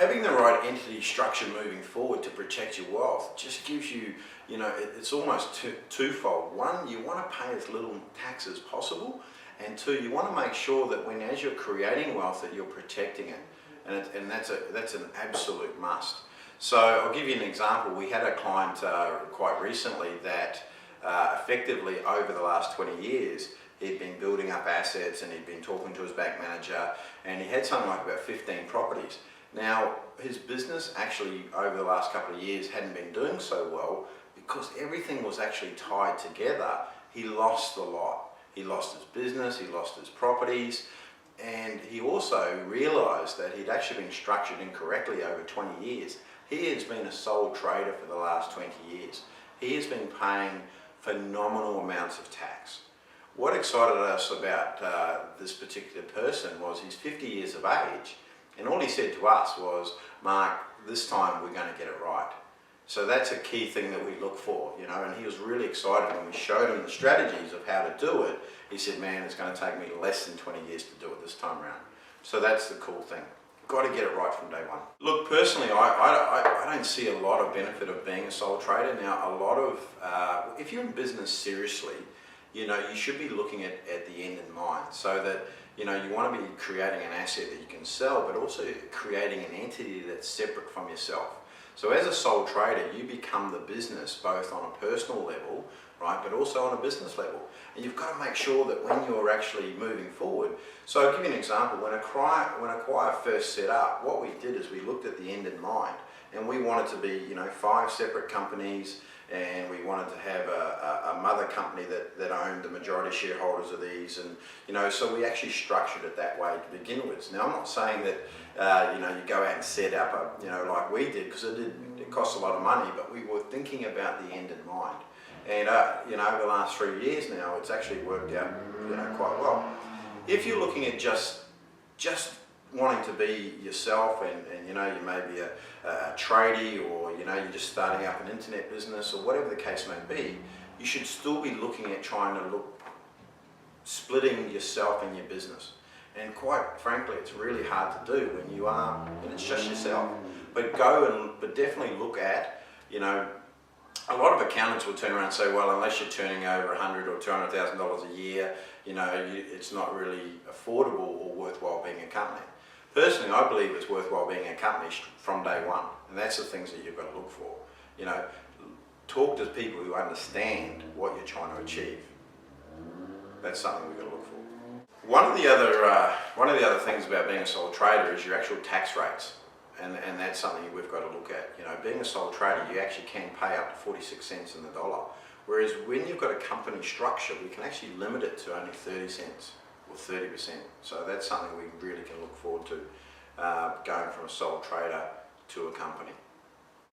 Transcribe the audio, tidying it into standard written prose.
Having the right entity structure moving forward to protect your wealth just gives you, it's almost twofold. One, you want to pay as little tax as possible, and two, you want to make sure that as you're creating wealth, that you're protecting it, and that's an absolute must. So I'll give you an example. We had a client quite recently that effectively over the last 20 years, he'd been building up assets and he'd been talking to his bank manager, and he had something like about 15 properties. Now, his business actually over the last couple of years hadn't been doing so well because everything was actually tied together. He lost a lot. He lost his business, he lost his properties, and he also realised that he'd actually been structured incorrectly over 20 years. He has been a sole trader for the last 20 years. He has been paying phenomenal amounts of tax. What excited us about this particular person was he's 50 years of age, and all he said to us was, "Mark, this time we're going to get it right." So that's a key thing that we look for, and he was really excited when we showed him the strategies of how to do it. He said, "Man, it's going to take me less than 20 years to do it this time around." So that's the cool thing. Got to get it right from day one. Look, personally, I don't see a lot of benefit of being a sole trader. Now, if you're in business seriously, you should be looking at the end in mind, so that you want to be creating an asset that you can sell, but also creating an entity that's separate from yourself. So as a sole trader, you become the business both on a personal level, right, but also on a business level. And you've got to make sure that when you're actually moving forward. So I'll give you an example. When Acquire first set up, what we did is we looked at the end in mind, and we wanted to be 5 separate companies, and we wanted to have a mother company that owned the majority shareholders of these, and so we actually structured it that way to begin with. Now, I'm not saying that you go out and set up like we did, because it costs a lot of money, but we were thinking about the end in mind. And over the last 3 years now, it's actually worked out quite well. If you're looking at just wanting to be yourself, and you may be a tradie, or you're just starting up an internet business, or whatever the case may be, you should still be looking at trying to splitting yourself and your business. And quite frankly, it's really hard to do when it's just yourself. But definitely look at, a lot of accountants will turn around and say, well, unless you're turning over $100,000 or $200,000 a year, it's not really affordable or worthwhile being a company. Personally, I believe it's worthwhile being a company from day one, and that's the things that you've got to look for. Talk to people who understand what you're trying to achieve. That's something we've got to look for. One of the other things about being a sole trader is your actual tax rates, and that's something we've got to look at. Being a sole trader, you actually can pay up to 46 cents in the dollar, whereas when you've got a company structure, we can actually limit it to only 30 cents or 30%. So that's something we really can look forward to, going from a sole trader to a company.